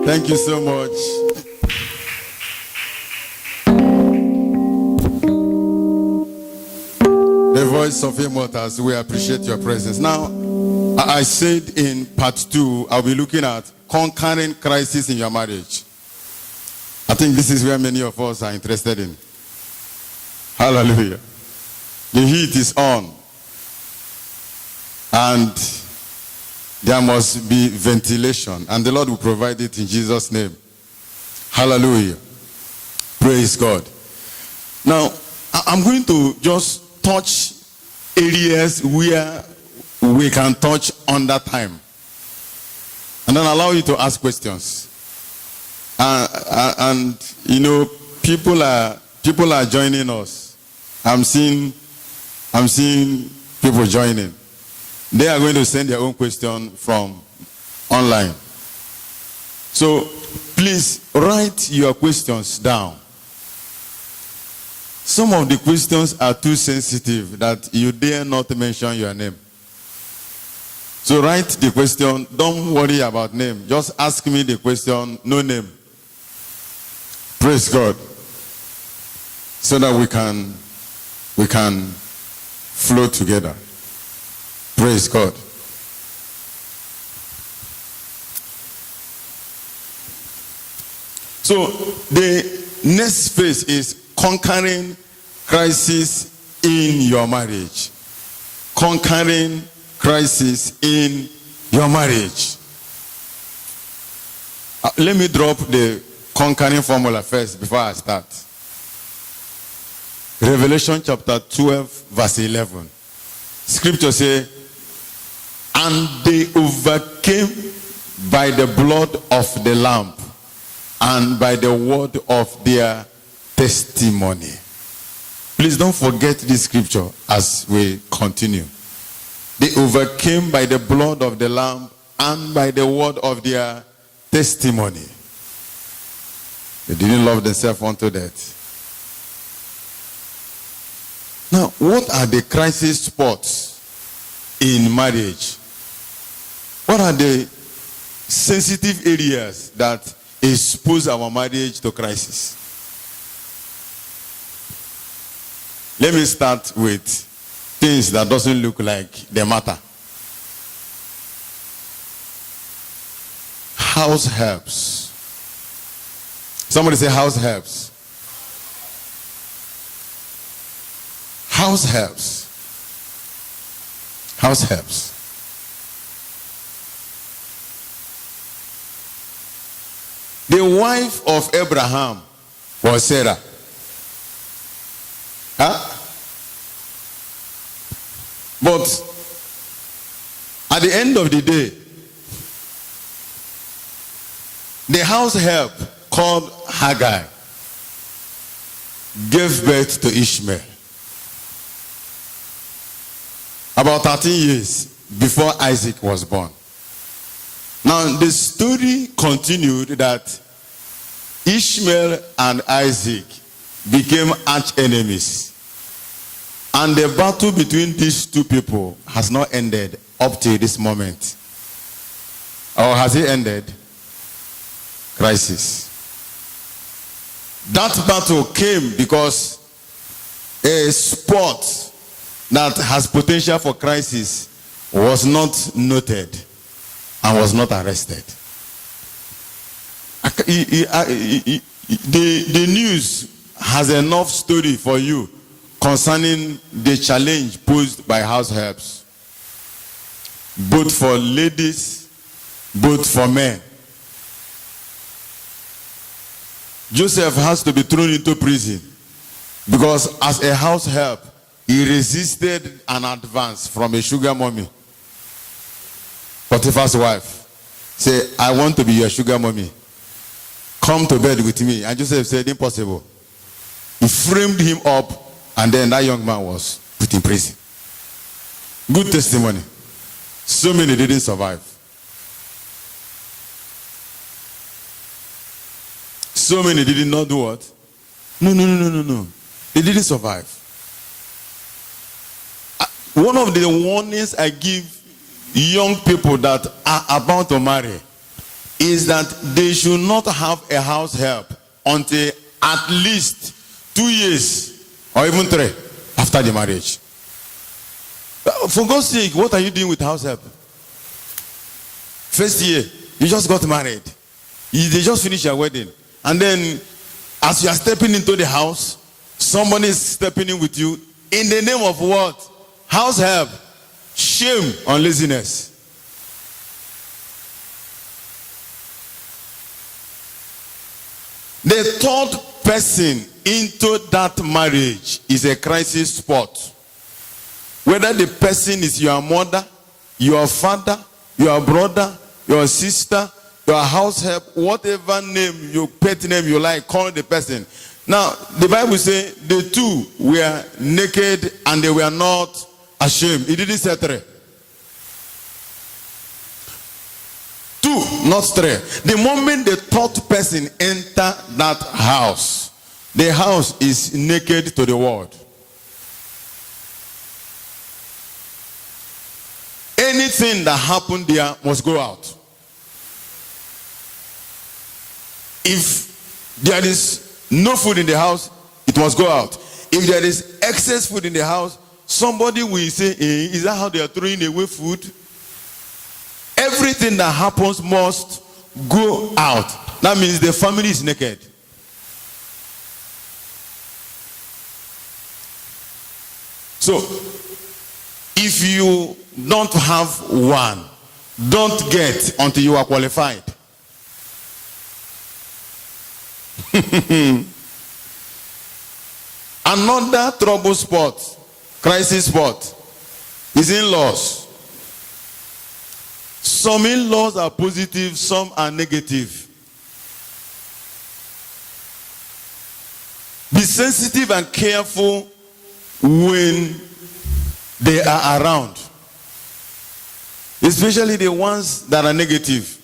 Thank you so much. The voice of Immortals, we appreciate your presence. Now, I said in part 2, I'll be looking at conquering crisis in your marriage. I think this is where many of us are interested in. Hallelujah. The heat is on. And there must be ventilation. And the Lord will provide it in Jesus' name. Hallelujah. Praise God. Now, I'm going to just touch areas where we can touch under time. And then allow you to ask questions. And you know, people are joining us. I'm seeing people joining. They are going to send their own question from online. So please write your questions down. Some of the questions are too sensitive that you dare not mention your name. So write the question. Don't worry about name. Just ask me the question, no name. Praise God. So that we can flow together. Praise God. So the next phase is conquering crisis in your marriage. Conquering crisis in your marriage. Let me drop the conquering formula first before I start. Revelation chapter 12 verse 11. Scripture says, and they overcame by the blood of the Lamb and by the word of their testimony. Please don't forget this scripture as we continue. They overcame by the blood of the Lamb and by the word of their testimony. They didn't love themselves unto death. Now, what are the crisis spots in marriage? What are the sensitive areas that expose our marriage to crisis? Let me start with things that doesn't look like they matter. House helps. Somebody say house helps. House helps. House helps. The wife of Abraham was Sarah. But at the end of the day, the house help called Hagar gave birth to Ishmael. About 13 years before Isaac was born. Now the story continued that Ishmael and Isaac became arch enemies. And the battle between these two people has not ended up to this moment. Or has it ended? Crisis. That battle came because a spot that has potential for crisis was not noted and was not arrested. The news has enough story for you concerning the challenge posed by house helps, both for ladies, both for men. Joseph has to be thrown into prison because as a house help, he resisted an advance from a sugar mommy. Potiphar's wife said, I want to be your sugar mommy. Come to bed with me. And Joseph said, impossible. He framed him up, and then that young man was put in prison. Good testimony. So many didn't survive. So many did not do what? No. They didn't survive. One of the warnings I give young people that are about to marry is that they should not have a house help until at least 2 years or even 3 after the marriage. For God's sake, what are you doing with house help? First year, you just got married. They just finished your wedding. And then, as you are stepping into the house, somebody is stepping in with you. In the name of what? House help. Shame on laziness. The third person into that marriage is a crisis spot. Whether the person is your mother, your father, your brother, your sister, your house help, whatever name, your pet name you like, call the person. Now, the Bible says the two were naked and they were not ashamed. It didn't say 3. 2, not 3. The moment the third person enter that house, the house is naked to the world. Anything that happened there must go out. If there is no food in the house, it must go out. If there is excess food in the house, somebody will say, is that how they are throwing away food? Everything that happens must go out. That means the family is naked. So, if you don't have one, don't get until you are qualified. Another trouble spot, crisis spot, is in-laws. Some in-laws are positive, some are negative. Be sensitive and careful when they are around, especially the ones that are negative.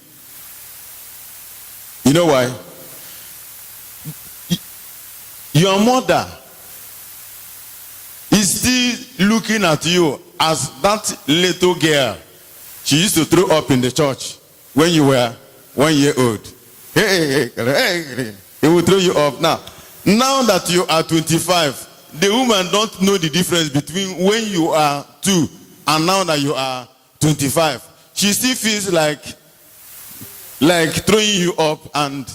You know why? Your mother is still looking at you as that little girl she used to throw up in the church when you were 1 year old. Hey, he will throw you up. Now that you are 25, the woman don't know the difference between when you are 2 and now that you are 25. She still feels like throwing you up and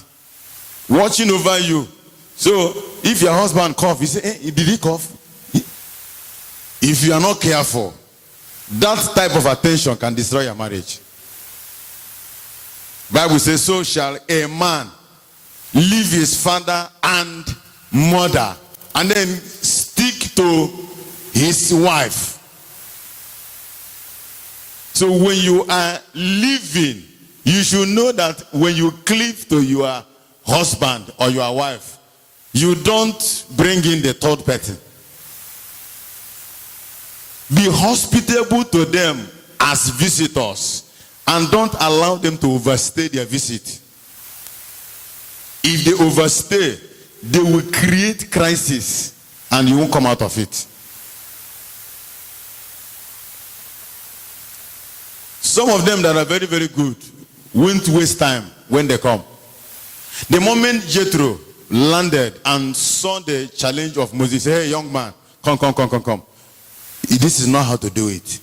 watching over you. So if your husband cough, you say, hey, did he cough? If you are not careful, that type of attention can destroy your marriage. Bible says, so shall a man leave his father and mother and then stick to his wife. So when you are living, you should know that when you cleave to your husband or your wife, you don't bring in the third person. Be hospitable to them as visitors and don't allow them to overstay their visit. If they overstay, they will create crisis and you won't come out of it. Some of them that are very, very good won't waste time when they come. The moment Jethro landed and saw the challenge of Moses, hey, young man, come. This is not how to do it.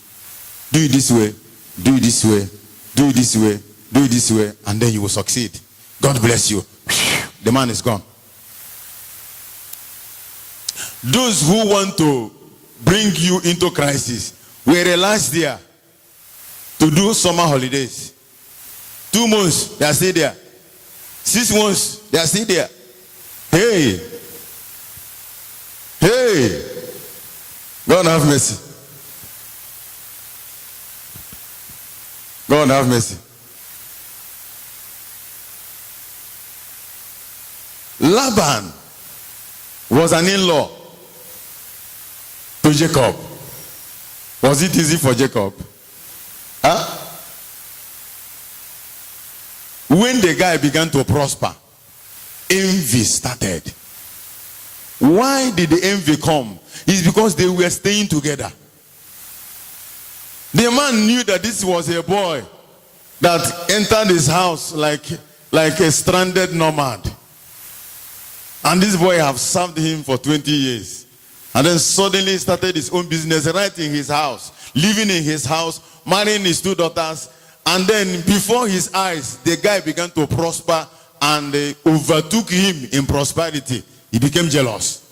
Do it this way, do it this way, do it this way, do it this way, and then you will succeed. God bless you. The man is gone. Those who want to bring you into crisis will relax there to do summer holidays. 2 months, they are still there. 6 months, they are still there. Hey, God have mercy. God have mercy. Laban was an in-law to Jacob. Was it easy for Jacob? When the guy began to prosper, envy started. Why did the envy come? It's because they were staying together. The man knew that this was a boy that entered his house like a stranded nomad. And this boy have served him for 20 years. And then suddenly started his own business right in his house, living in his house, marrying his 2 daughters. And then before his eyes, the guy began to prosper and they overtook him in prosperity. He became jealous.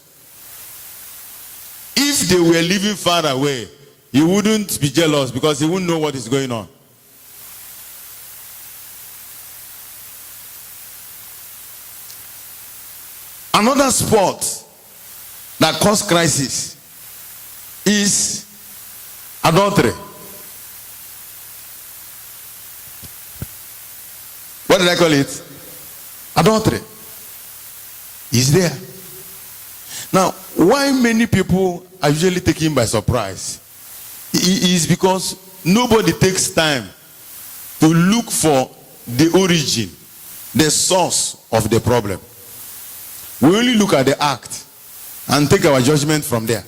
If they were living far away, he wouldn't be jealous because he wouldn't know what is going on. Another spot that causes crisis is adultery. What did I call it? Adultery is there. Now, why many people are usually taken by surprise is because nobody takes time to look for the origin, the source of the problem. We only look at the act and take our judgment from there.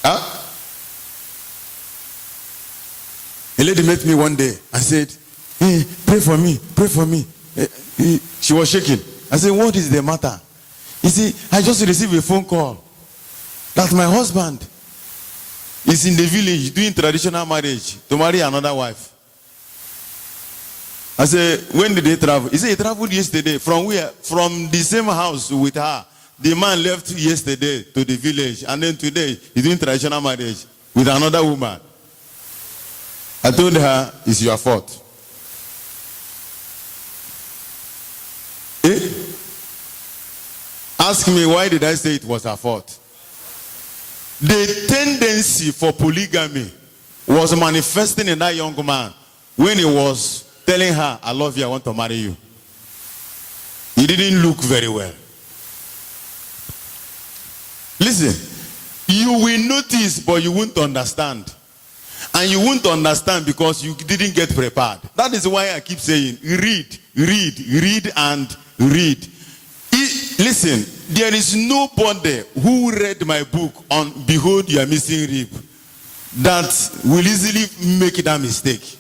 Huh? A lady met me one day and said, "Hey, pray for me, pray for me." She was shaking. I said, "What is the matter?" You see, I just received a phone call that my husband is in the village doing traditional marriage to marry another wife. I said, "When did they travel?" He said, "He traveled yesterday." "From where?" "From the same house with her. The man left yesterday to the village, and then today he's doing traditional marriage with another woman." I told her, "It's your fault." Ask me, why did I say it was her fault? The tendency for polygamy was manifesting in that young man when he was telling her, "I love you, I want to marry you." He didn't look very well. Listen, you will notice, but you won't understand. And you won't understand because you didn't get prepared. That is why I keep saying, read, read, read, and read. Listen, there is nobody who read my book on Behold Your Missing Rib that will easily make that mistake.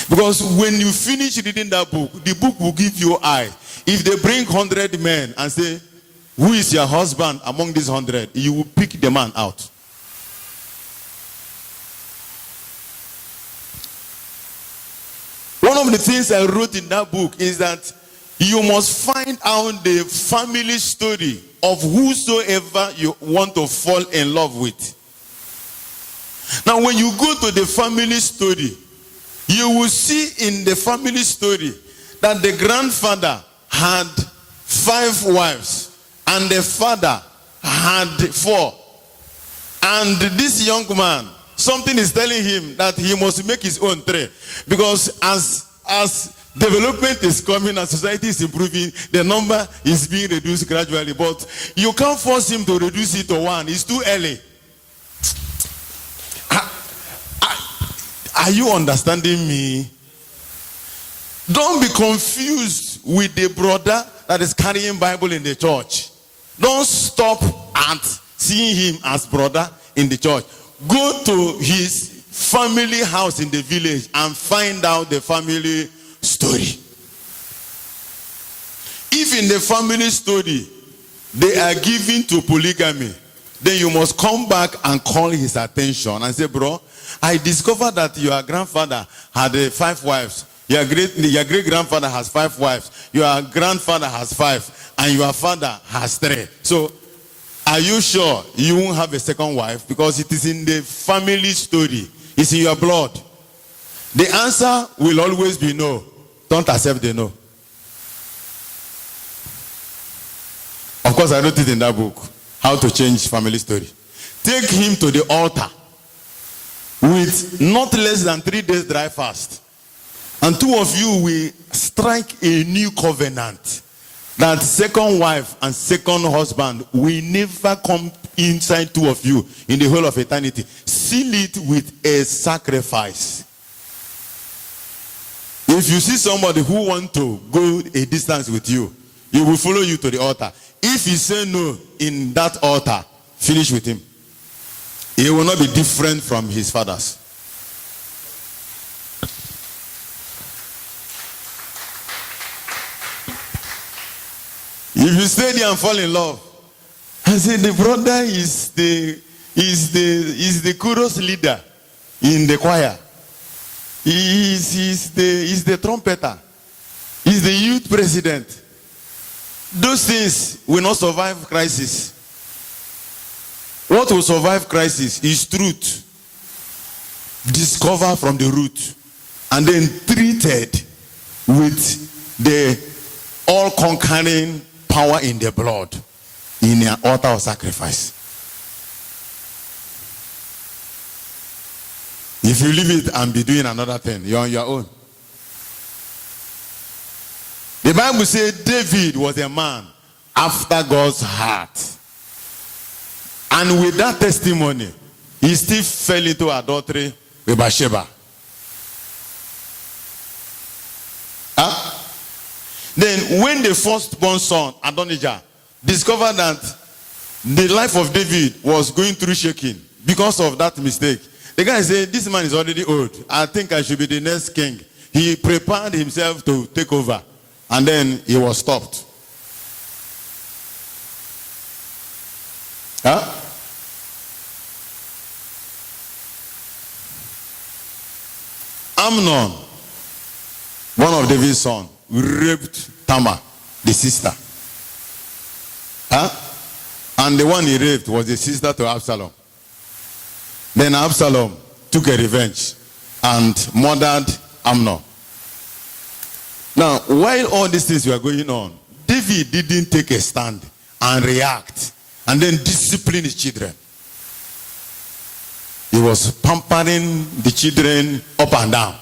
Because when you finish reading that book, the book will give you eyes. If they bring 100 men and say, "Who is your husband among these 100?" you will pick the man out. One of the things I wrote in that book is that you must find out the family story of whosoever you want to fall in love with. Now, when you go to the family story, you will see in the family story that the grandfather had 5 wives and the father had 4. And this young man, something is telling him that he must make his own 3. Because as development is coming and society is improving, the number is being reduced gradually. But you can't force him to reduce it to 1. It's too early. Are you understanding me? Don't be confused with the brother that is carrying Bible in the church. Don't stop at seeing him as brother in the church. Go to his family house in the village and find out the family story. If in the family story they are given to polygamy, then you must come back and call his attention and say, "Bro, I discovered that your grandfather had 5 wives. Your great grandfather has 5 wives. Your grandfather has 5, and your father has 3. So, are you sure you won't have a second wife? Because it is in the family story. It's in your blood." The answer will always be no. Don't accept the no. Of course, I wrote it in that book, How to Change Family Story. Take him to the altar with not less than 3 days dry fast. And 2 of you will strike a new covenant that second wife and second husband will never come inside 2 of you in the whole of eternity. Seal it with a sacrifice. If you see somebody who wants to go a distance with you, he will follow you to the altar. If he say no in that altar, finish with him. He will not be different from his fathers. If you stay there and fall in love, I say the brother is the chorus leader in the choir. He's the trumpeter. He's the youth president. Those things will not survive crisis. What will survive crisis is truth. Discovered from the root and then treated with the all-conquering power in the blood in an altar of sacrifice. If you leave it and be doing another thing, you're on your own. The Bible says David was a man after God's heart. And with that testimony, he still fell into adultery with Bathsheba. Then when the firstborn son, Adonijah, discovered that the life of David was going through shaking because of that mistake, the guy said, this man is already old. I think I should be the next king. He prepared himself to take over. And then he was stopped. Amnon, one of David's sons, raped Tamar, the sister. And the one he raped was the sister to Absalom. Then Absalom took a revenge and murdered Amnon. Now, while all these things were going on, David didn't take a stand and react and then discipline his children. He was pampering the children up and down.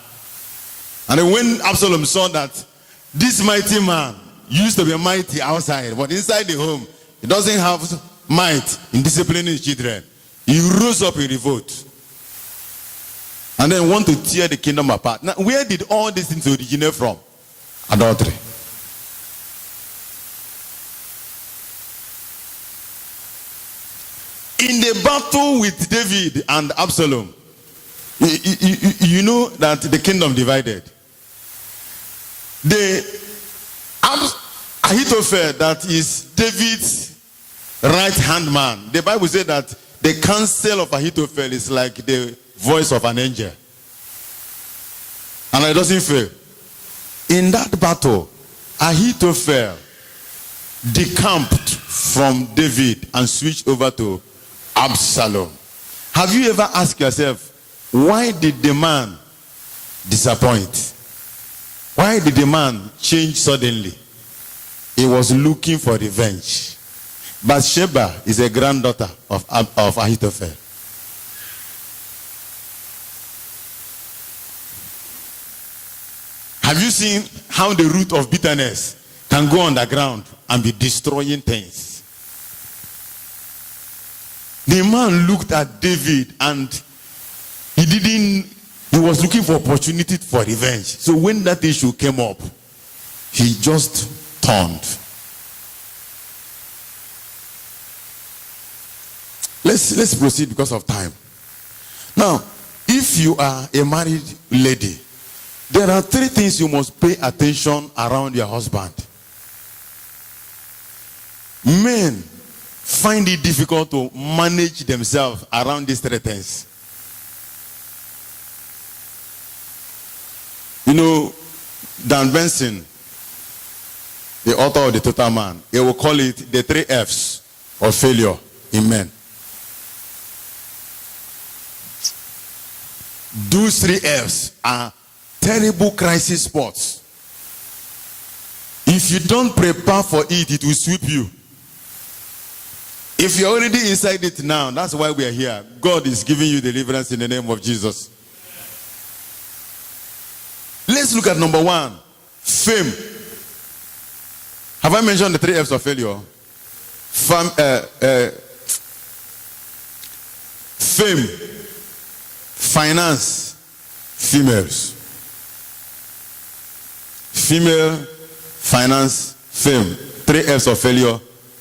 And then when Absalom saw that this mighty man used to be mighty outside, but inside the home, he doesn't have might in disciplining his children, he rose up in revolt. And then want to tear the kingdom apart. Now, where did all these things originate from? Adultery. In the battle with David and Absalom, you know that the kingdom divided. Ahithophel, that is David's right-hand man. The Bible says that the counsel of Ahithophel is like the voice of an angel. And it doesn't fail. In that battle, Ahithophel decamped from David and switched over to Absalom. Have you ever asked yourself, why did the man disappoint? Why did the man change suddenly? He was looking for revenge. Bathsheba is a granddaughter of Ahithophel. Have you seen how the root of bitterness can go underground and be destroying things? The man looked at David and he was looking for opportunity for revenge. So when that issue came up, he just turned. Let's proceed because of time. Now, if you are a married lady, there are 3 things you must pay attention around your husband. Men find it difficult to manage themselves around these 3 things. You know, Dan Benson, the author of The Total Man, he will call it the 3 F's of failure in men. Those 3 F's are terrible crisis spots. If you don't prepare for it, it will sweep you. If you're already inside it now, that's why we are here. God is giving you deliverance in the name of Jesus. Let's look at number 1, fame. Have I mentioned the 3 F's of failure? Fame, finance, females. Female, finance, fame. 3 F's of failure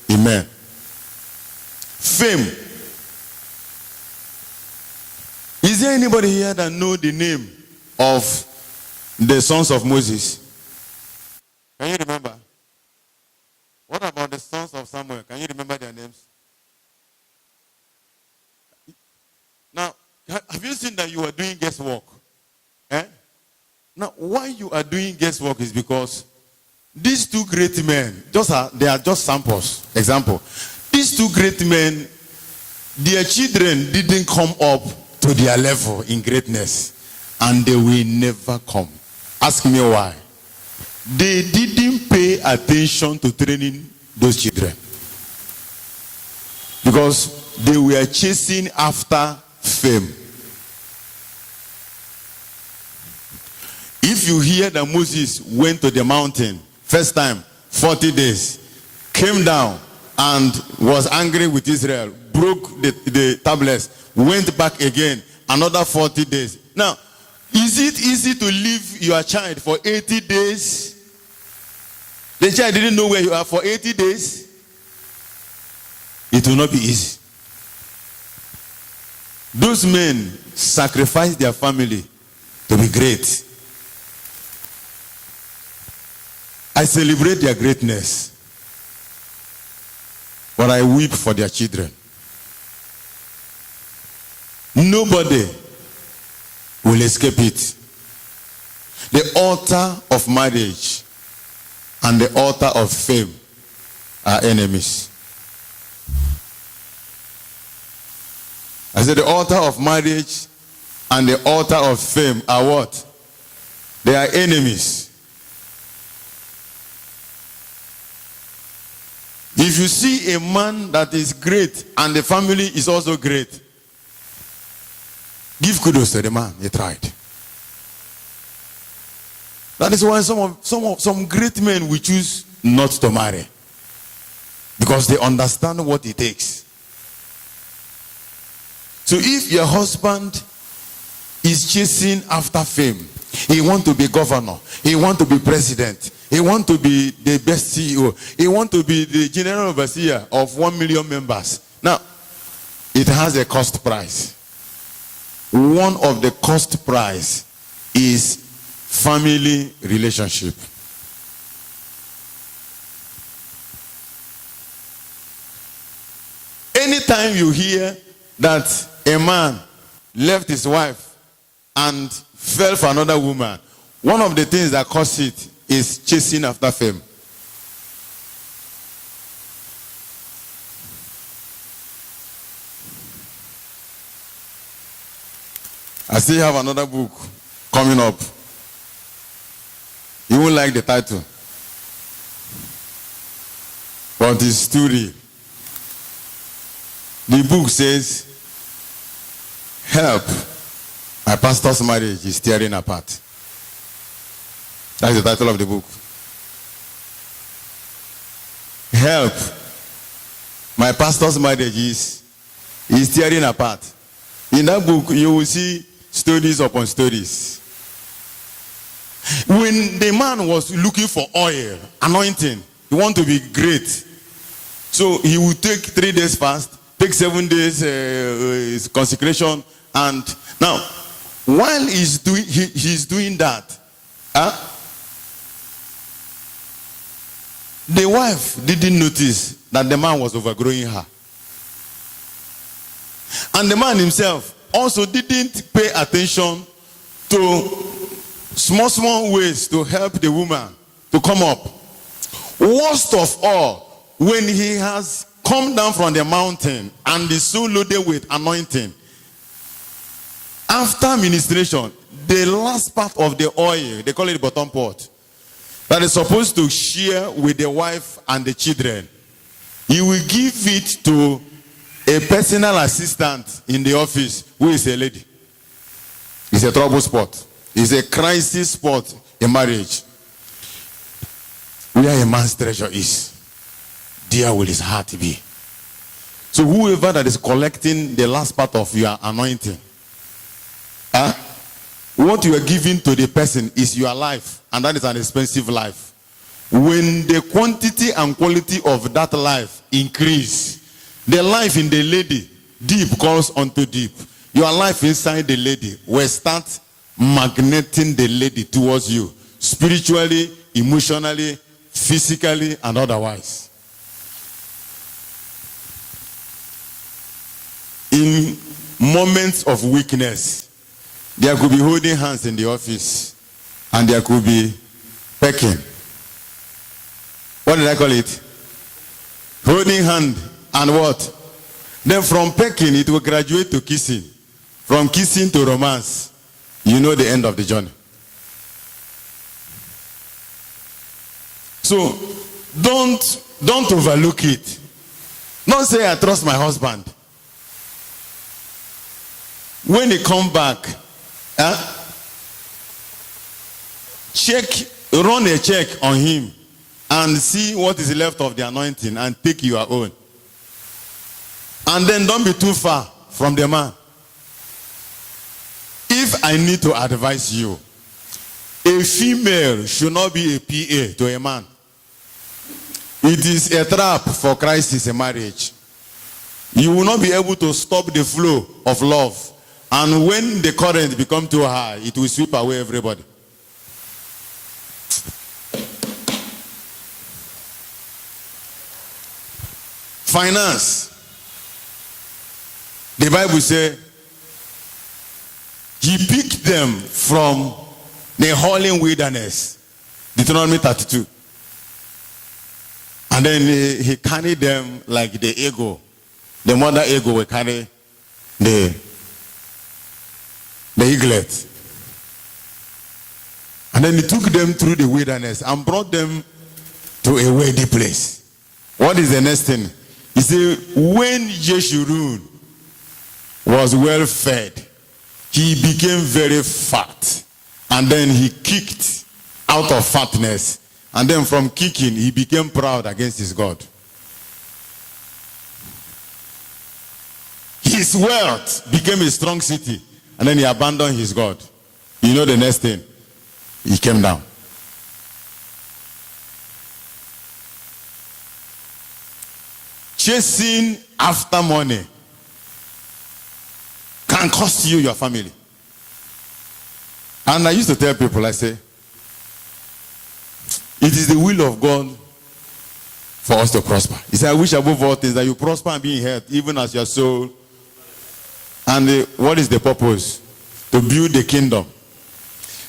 in men. Fame. Is there anybody here that know the name of the sons of Moses? Can you remember? What about have you seen that you are doing guesswork? Eh? Now, why you are doing guesswork is because these two great men, they are just samples. Example. These two great men, their children didn't come up to their level in greatness. And they will never come. Ask me why. They didn't pay attention to training those children. Because they were chasing after fame. If you hear that Moses went to the mountain, first time, 40 days, came down and was angry with Israel, broke the tablets, went back again, another 40 days. Now, is it easy to leave your child for 80 days? The child didn't know where you are for 80 days. It will not be easy. Those men sacrificed their family to be great. I celebrate their greatness, but I weep for their children. Nobody will escape it. The altar of marriage and the altar of fame are enemies. I said the altar of marriage and the altar of fame are what? They are enemies. If you see a man that is great and the family is also great, give kudos to the man. He tried. That is why some great men will choose not to marry, because they understand what it takes. So if your husband is chasing after fame, he wants to be governor, he wants to be president, he wants to be the best CEO, he wants to be the general overseer of 1 million members. Now, it has a cost price. One of the cost price is family relationship. Anytime you hear that a man left his wife and fell for another woman, one of the things that cause it is chasing after fame. I still have another book coming up. You won't like the title, but it's story. The book says, "Help, my pastor's marriage is tearing apart." That's the title of the book. Help, my pastor's marriage is tearing apart. In that book, you will see stories upon stories. When the man was looking for oil, anointing, he wanted to be great. So he would take 3 days fast, take 7 days consecration, and now, while he's doing that, the wife didn't notice that the man was overgrowing her. And the man himself also didn't pay attention to small ways to help the woman to come up. Worst of all, when he has come down from the mountain and is so loaded with anointing, after ministration, the last part of the oil, they call it the bottom pot, that is supposed to share with the wife and the children, he will give it to a personal assistant in the office who is a lady. It's a trouble spot. It's a crisis spot in marriage. Where a man's treasure is, there will his heart be. So whoever that is collecting the last part of your anointing, what you are giving to the person is your life, and that is an expensive life. When the quantity and quality of that life increase, the life in the lady, deep calls unto deep. Your life inside the lady will start magneting the lady towards you, spiritually, emotionally, physically, and otherwise. In moments of weakness. There could be holding hands in the office, and there could be pecking. What did I call it? Holding hand and what? Then from pecking, it will graduate to kissing. From kissing to romance. You know the end of the journey. So, don't overlook it. Don't say, I trust my husband. When he come back, run a check on him and see what is left of the anointing and take your own. And then don't be too far from the man. If I need to advise you, a female should not be a PA to a man. It is a trap for crisis in marriage. You will not be able to stop the flow of love. And when the current becomes too high, it will sweep away everybody. Finance. The Bible says, he picked them from the howling wilderness. Deuteronomy 32. And then he carried them like the eagle. The mother eagle will carry the eaglet. And then he took them through the wilderness and brought them to a wealthy place. What is the next thing? He said, when Jeshurun was well fed, he became very fat. And then he kicked out of fatness. And then from kicking, he became proud against his God. His wealth became a strong city. And then he abandoned his God. You know the next thing? He came down. Chasing after money can cost you your family. And I used to tell people, I say, it is the will of God for us to prosper. He said, I wish above all things that you prosper and be in health, even as your soul. And what is the purpose? To build the kingdom.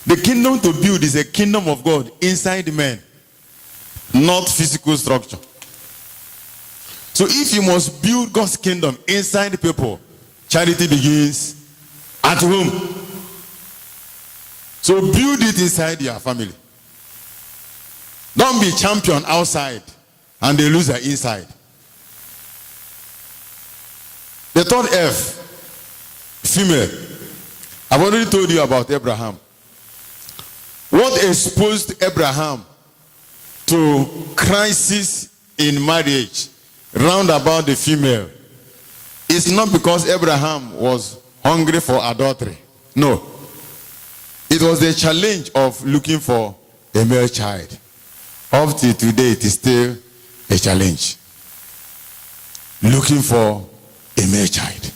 The kingdom to build is a kingdom of God inside men, not physical structure. So if you must build God's kingdom inside people, charity begins at home. So build it inside your family. Don't be champion outside and the loser inside. The third F, female. I've already told you about Abraham. What exposed Abraham to crisis in marriage round about the female is not because Abraham was hungry for adultery. No. It was the challenge of looking for a male child. Up to today, it is still a challenge. Looking for a male child.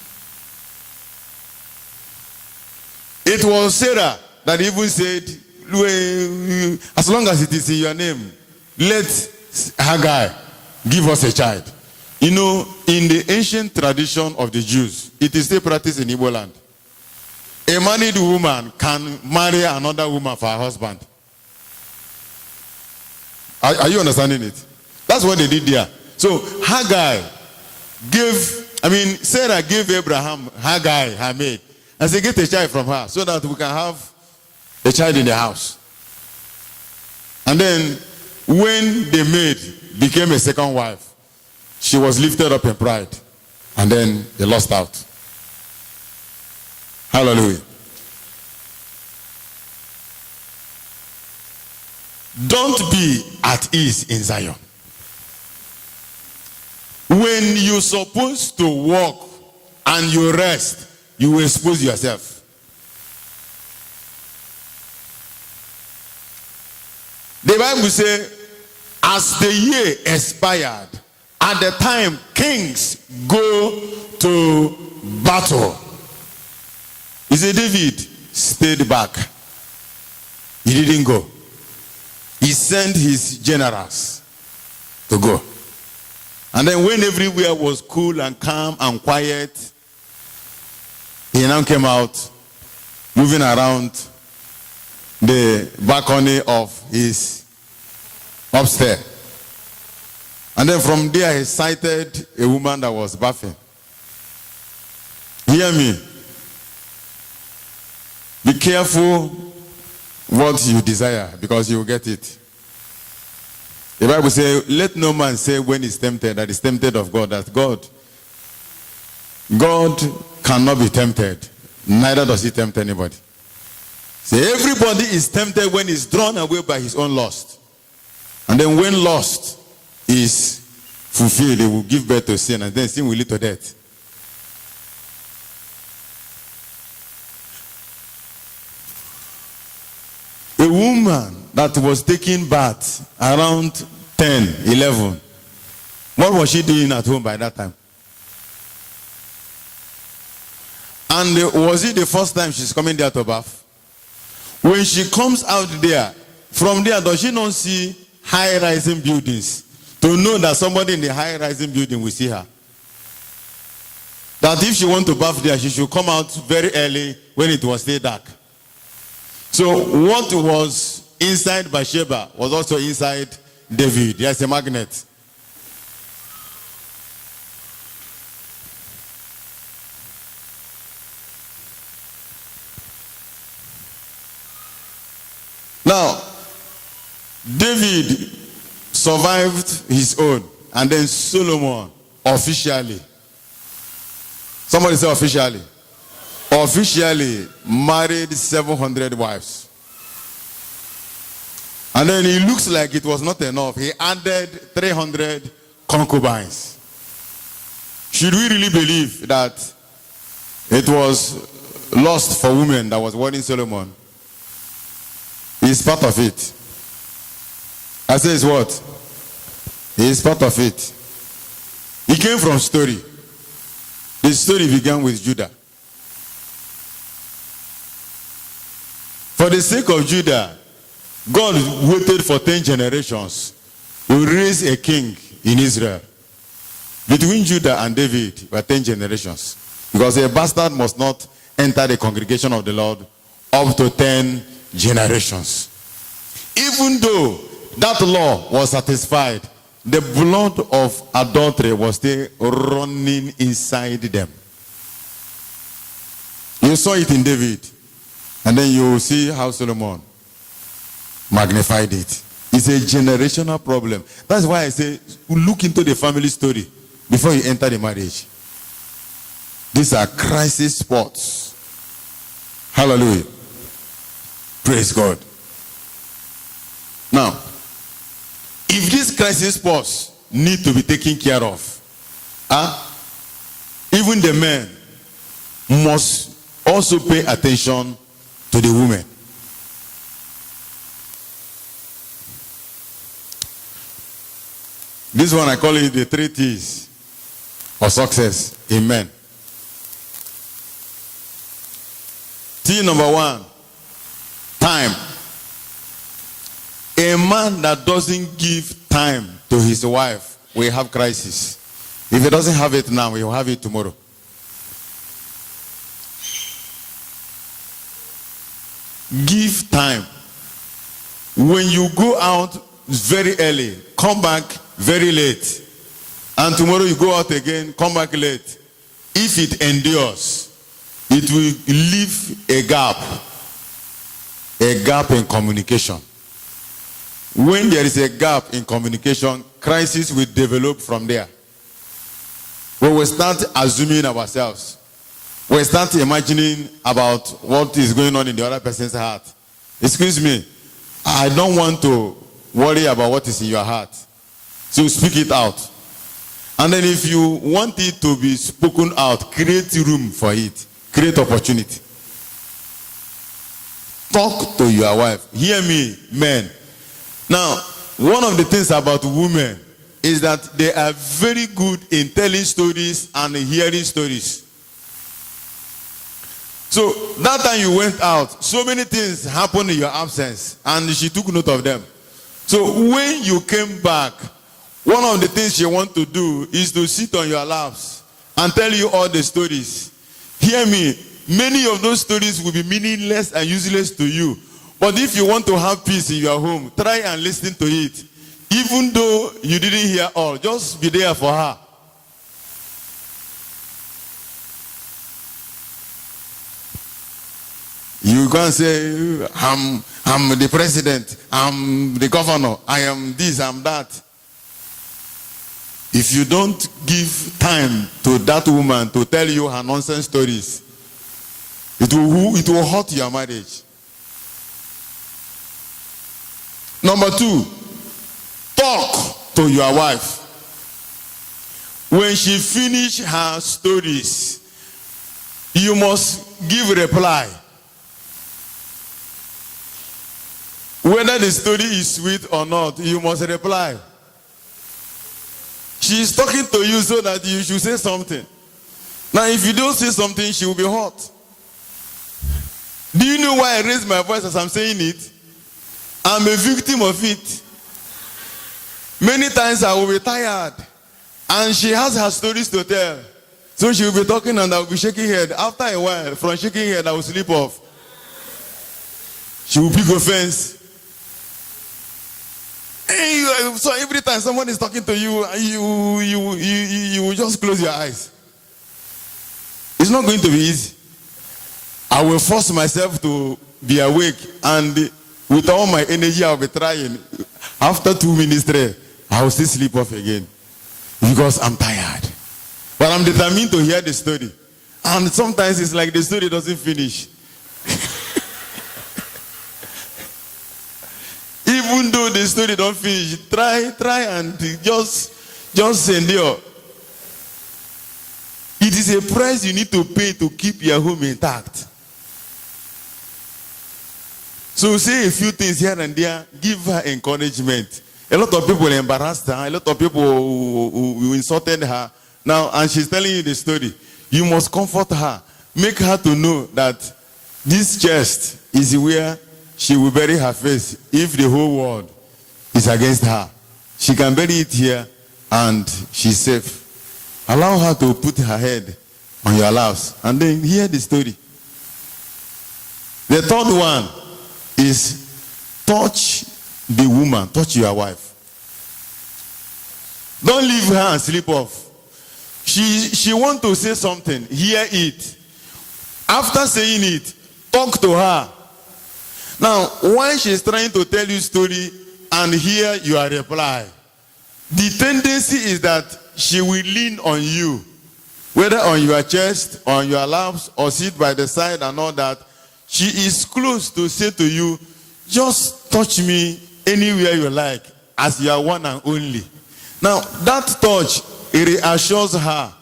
It was Sarah that even said, as long as it is in your name, let Hagar give us a child. You know, in the ancient tradition of the Jews, it is still practiced in Igbo land. A married woman can marry another woman for her husband. Are you understanding it? That's what they did there. So Hagar Sarah gave Abraham Hagar, her maid, and said, get a child from her so that we can have a child in the house. And then when the maid became a second wife, she was lifted up in pride. And then they lost out. Hallelujah. Don't be at ease in Zion. When you're supposed to walk and you rest, you will expose yourself. The Bible says, as the year expired, at the time kings go to battle. He said David stayed back. He didn't go. He sent his generals to go. And then when everywhere was cool and calm and quiet, He now came out, moving around the balcony of his upstairs. And then from there, he sighted a woman that was bathing. Hear me. Be careful what you desire, because you will get it. The Bible says, let no man say when he's tempted that he's tempted of God. That God cannot be tempted. Neither does he tempt anybody. So everybody is tempted when he's drawn away by his own lust. And then when lust is fulfilled, it will give birth to sin, and then sin will lead to death. A woman that was taking bath around 10, 11, what was she doing at home by that time? And was it the first time she's coming there to bath? When she comes out there, from there, does she not see high-rising buildings to know that somebody in the high-rising building will see her? That if she wants to bath there, she should come out very early when it was still dark. So what was inside Bathsheba was also inside David. There's a magnet. Now, David survived his own, and then Solomon officially. Somebody say officially. Officially married 700 wives. And then it looks like it was not enough. He added 300 concubines. Should we really believe that it was lust for women that was warning Solomon? He's part of it. I say it's what? He is part of it. He came from story. The story began with Judah. For the sake of Judah, God waited for 10 generations to raise a king in Israel. Between Judah and David were 10 generations. Because a bastard must not enter the congregation of the Lord up to 10 generations. Even though that law was satisfied, the blood of adultery was still running inside them. You saw it in David. And then you will see how Solomon magnified it. It's a generational problem. That's why I say, look into the family story before you enter the marriage. These are crisis spots. Hallelujah. Praise God. Now, if these crisis spots need to be taken care of, even the men must also pay attention to the women. This one I call it the 3 T's of success. Amen. T number 1, time. A man that doesn't give time to his wife will have crisis. If he doesn't have it now, he will have it tomorrow. Give time. When you go out very early, come back very late. And tomorrow you go out again, come back late. If it endures, it will leave a gap in communication. When there is a gap in communication, crisis will develop from there. We will start assuming ourselves. We start imagining about what is going on in the other person's heart. Excuse me, I don't want to worry about what is in your heart. So speak it out. And then if you want it to be spoken out, create room for it. Create opportunity. Talk to your wife. Hear me, men. Now, one of the things about women is that they are very good in telling stories and hearing stories. So that time you went out, so many things happened in your absence, and she took note of them. So when you came back, one of the things she wants to do is to sit on your laps and tell you all the stories. Hear me, many of those stories will be meaningless and useless to you. But if you want to have peace in your home, try and listen to it. Even though you didn't hear all, just be there for her. You can't say, I'm the president, I'm the governor, I am this, I'm that. If you don't give time to that woman to tell you her nonsense stories, it will hurt your marriage. Number 2, talk to your wife. When she finish her stories, you must give reply. Whether the story is sweet or not, you must reply. She is talking to you so that you should say something. Now, if you don't say something, she will be hurt. Do you know why I raise my voice as I'm saying it? I'm a victim of it. Many times I will be tired, and she has her stories to tell. So she will be talking and I will be shaking her head. After a while, from shaking her head, I will sleep off. She will pick offense. So every time someone is talking to you, you will just close your eyes. It's not going to be easy. I will force myself to be awake, and with all my energy, I'll be trying. After 2 minutes straight, I will still sleep off again because I'm tired. But I'm determined to hear the story. And sometimes it's like the story doesn't finish. Even though the story don't finish, try and just endure. It is a price you need to pay to keep your home intact. So say a few things here and there, give her encouragement. A lot of people embarrassed her, a lot of people who insulted her. Now, and she's telling you the story. You must comfort her. Make her to know that this chest is where she will bury her face if the whole world is against her. She can bury it here and she's safe. Allow her to put her head on your laps and then hear the story. The third one is touch the woman, touch your wife. Don't leave her and sleep off. She want to say something, hear it. After saying it, talk to her. Now, while she's trying to tell you story and hear your reply, the tendency is that she will lean on you, whether on your chest, on your laps, or sit by the side and all that. She is close to say to you, just touch me anywhere you like, as your one and only. Now, that touch, it reassures her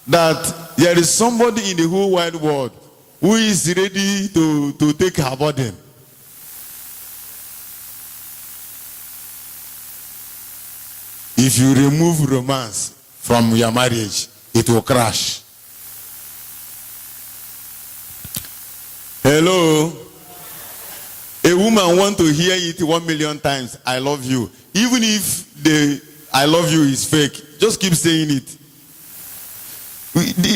that there is somebody in the whole wide world who is ready to take her burden. If you remove romance from your marriage, it will crash. Hello? A woman wants to hear it 1 million times, I love you. Even if the I love you is fake, just keep saying it.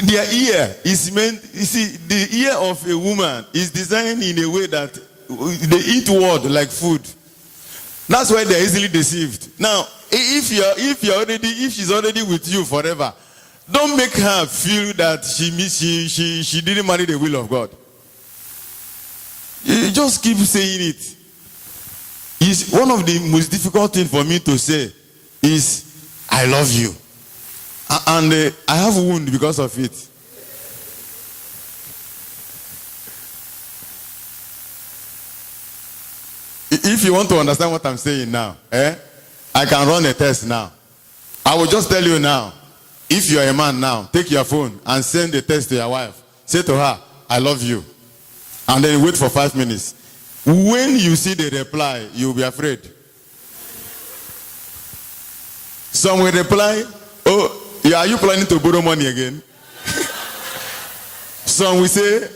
Their ear is meant, you see, the ear of a woman is designed in a way that they eat word like food. That's why they're easily deceived. Now, if she's already with you forever, don't make her feel that she didn't marry the will of God. You just keep saying it. It's one of the most difficult things for me to say is, I love you. And I have a wound because of it. If you want to understand what I'm saying now, I can run a test now. I will just tell you now, if you're a man now, take your phone and send the text to your wife. Say to her, I love you. And then wait for 5 minutes. When you see the reply, you'll be afraid. Some will reply, oh, yeah, are you planning to borrow money again? Some will say,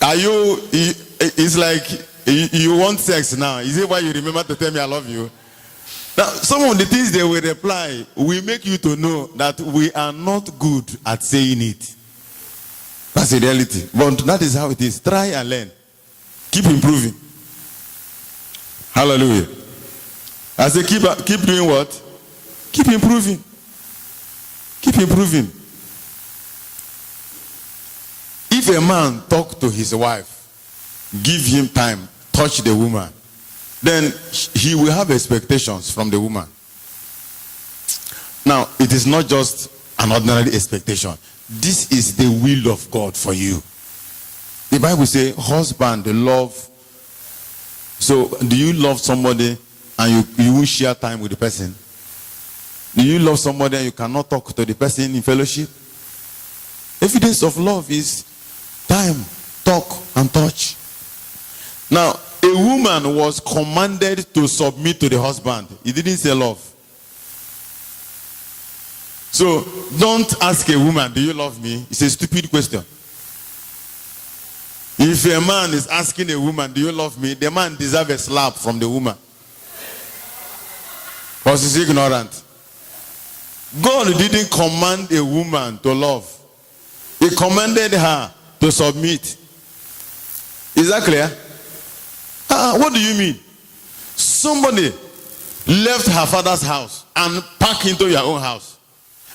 it's like you want sex now. Is it why you remember to tell me I love you? Now, some of the things they will reply will make you to know that we are not good at saying it. That's the reality. But that is how it is. Try and learn. Keep improving. Hallelujah. I say keep doing what? Keep improving. Keep improving. If a man talk to his wife, give him time, touch the woman, then he will have expectations from the woman. Now, it is not just an ordinary expectation. This is the will of God for you. The Bible says, husband, love. So, do you love somebody and you won't share time with the person? Do you love somebody and you cannot talk to the person in fellowship? Evidence of love is time, talk, and touch. Now, a woman was commanded to submit to the husband. He didn't say love. So, don't ask a woman, do you love me? It's a stupid question. If a man is asking a woman, do you love me? The man deserves a slap from the woman. Because he's ignorant. God didn't command a woman to love. He commanded her to submit. Is that clear? What do you mean? Somebody left her father's house and packed into your own house.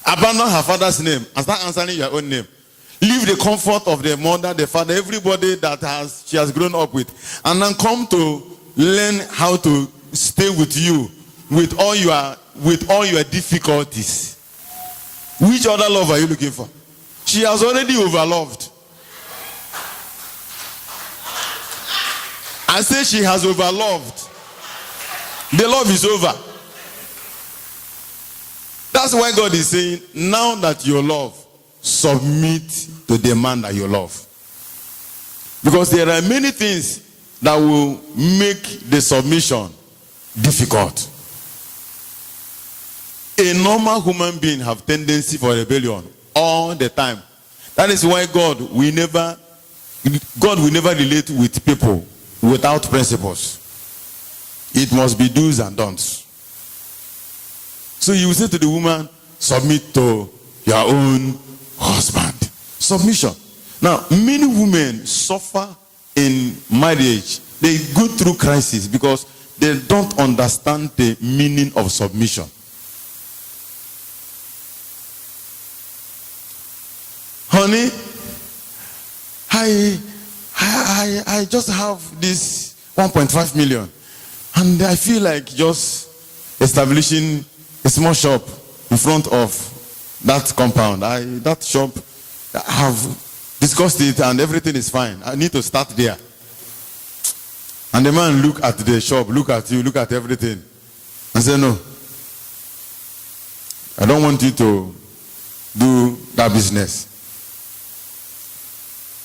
Abandon her father's name and start answering your own name. Leave the comfort of the mother, the father, everybody that she has grown up with, and then come to learn how to stay with you with all your difficulties. Which other love are you looking for? She has already overloved. I say she has overloved. The love is over. That's why God is saying, now that you love, submit to the man that you love. Because there are many things that will make the submission difficult. A normal human being have tendency for rebellion all the time. That is why God will never relate with people without principles. It must be do's and don'ts. So you will say to the woman, submit to your own husband. Submission. Now, many women suffer in marriage. They go through crisis because they don't understand the meaning of submission. Honey, I just have this 1.5 million. And I feel like just establishing a small shop in front of that compound. That shop, I have discussed it and everything is fine. I need to start there. And the man look at the shop, look at you, look at everything, and say, no, I don't want you to do that business.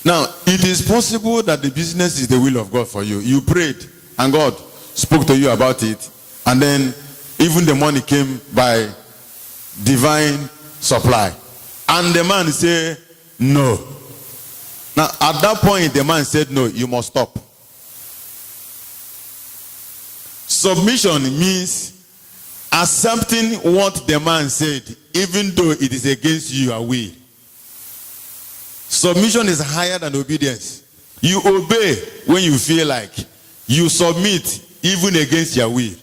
Now, it is possible that the business is the will of God for you. You prayed and God spoke to you about it, and then even the money came by divine supply. And the man said, no. Now, at that point, the man said, no, you must stop. Submission means accepting what the man said, even though it is against your will. Submission is higher than obedience. You obey when you feel like. You submit even against your will.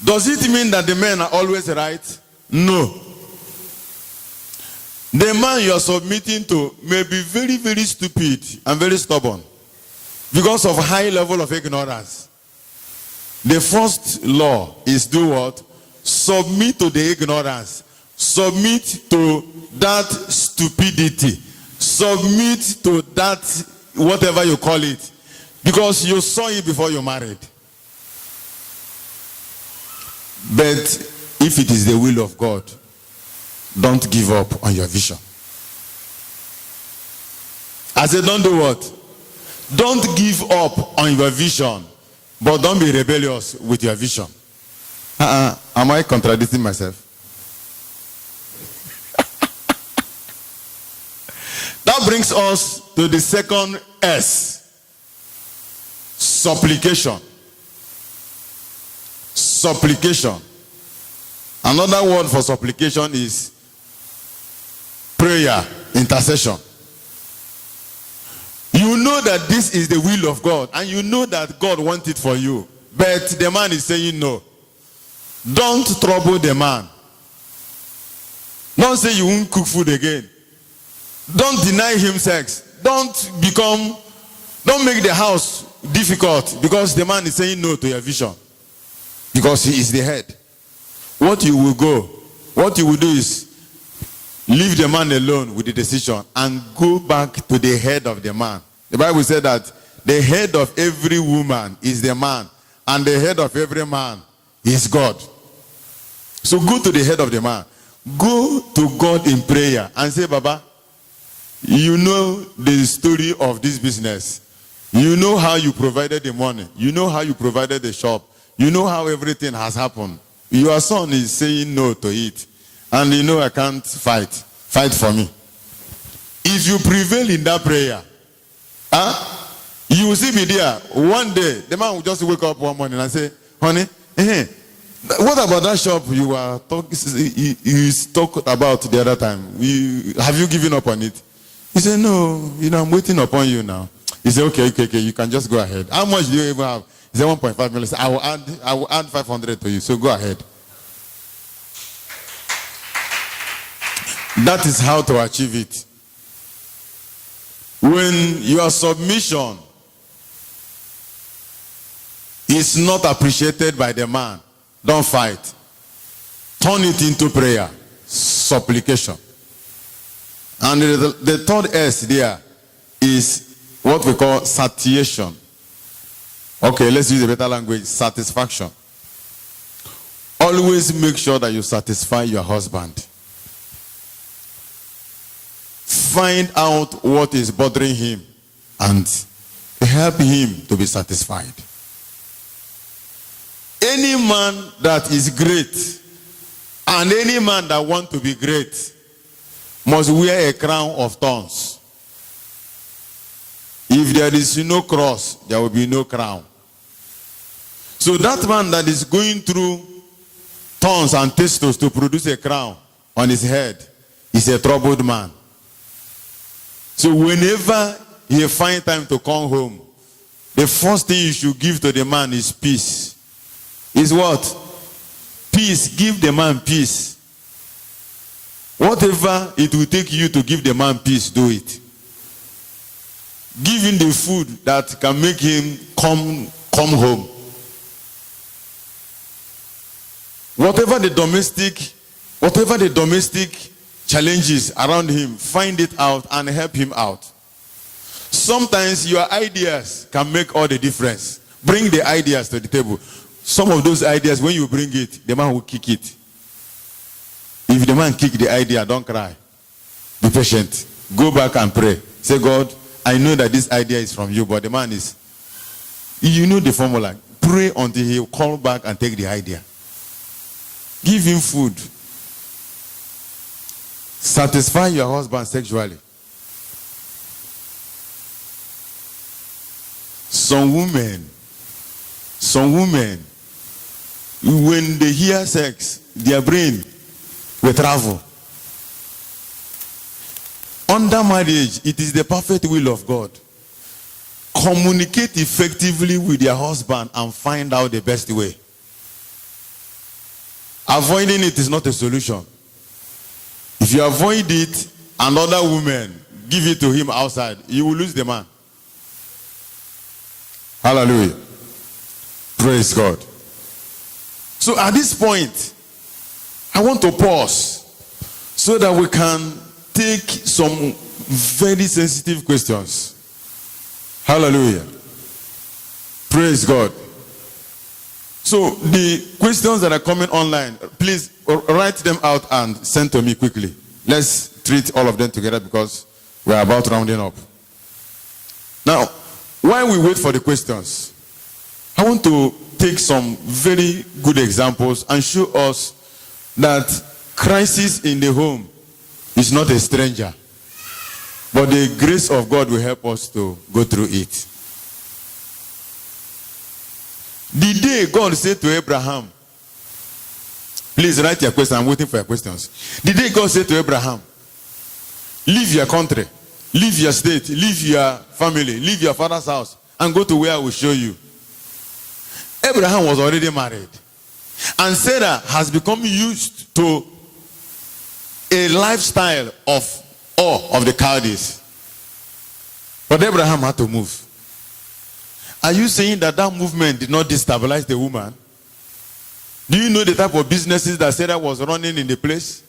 Does it mean that the men are always right? No. The man you are submitting to may be very, very stupid and very stubborn because of high level of ignorance. The first law is do what? Submit to the ignorance. Submit to that stupidity. Submit to that whatever you call it. Because you saw it before you married. But if it is the will of God, don't give up on your vision. I said, don't do what? Don't give up on your vision, but don't be rebellious with your vision. Am I contradicting myself? That brings us to the second S. Supplication. Supplication. Another word for supplication is prayer, intercession. You know that this is the will of God, and you know that God wants it for you, but the man is saying no. Don't trouble the man. Don't say you won't cook food again. Don't deny him sex. Don't make the house difficult because the man is saying no to your vision. Because he is the head. What you will do is leave the man alone with the decision and go back to the head of the man. The Bible said that the head of every woman is the man, and the head of every man is God. So go to the head of the man. Go to God in prayer and say, Baba, you know the story of this business. You know how you provided the money. You know how you provided the shop. You know how everything has happened. Your son is saying no to it. And you know I can't fight. Fight for me. If you prevail in that prayer, you will see me there. One day, the man will just wake up one morning and say, honey, what about that shop you were talked about the other time? Have you given up on it? He said, no, I'm waiting upon you now. He said, okay, you can just go ahead. How much do you even have? He said, 1.5 million. I will add 500 to you, so go ahead. That is how to achieve it. When your submission is not appreciated by the man, don't fight. Turn it into prayer, supplication. And the third S there is what we call satiation. Okay, let's use a better language, satisfaction. Always make sure that you satisfy your husband. Find out what is bothering him and help him to be satisfied. Any man that is great and any man that wants to be great must wear a crown of thorns. If there is no cross, there will be no crown. So that man that is going through thorns and thistles to produce a crown on his head is a troubled man. So whenever he finds time to come home, the first thing you should give to the man is peace. Is what? Peace. Give the man peace. Whatever it will take you to give the man peace, do it. Give him the food that can make him come home. Whatever the domestic challenges around him, find it out and help him out. Sometimes your ideas can make all the difference. Bring the ideas to the table. Some of those ideas, when you bring it, the man will kick it. If the man kick the idea, don't cry. Be patient. Go back and pray. Say, God, I know that this idea is from you, but the man is, you know the formula. Pray until he will call back and take the idea. Give him food. Satisfy your husband sexually. Some women, when they hear sex, their brain will travel. Under marriage, it is the perfect will of God. Communicate effectively with your husband and find out the best way. Avoiding it is not a solution. If you avoid it, another woman give it to him outside, you will lose the man. Hallelujah. Praise God. So at this point, I want to pause so that we can take some very sensitive questions. Hallelujah. Praise God. So the questions that are coming online, please write them out and send to me quickly. Let's treat all of them together because we are about rounding up. Now, while we wait for the questions, I want to take some very good examples and show us that crisis in the home is not a stranger, but the grace of God will help us to go through it. The day God said to Abraham, Please write your question. I'm waiting for your questions. The day God said to Abraham, leave your country, leave your state, leave your family, leave your father's house, and go to where I will show you. Abraham was already married. And Sarah has become used to a lifestyle of awe of the Chaldees. But Abraham had to move. Are you saying that that movement did not destabilize the woman? Do you know the type of businesses that Sarah was running in the place?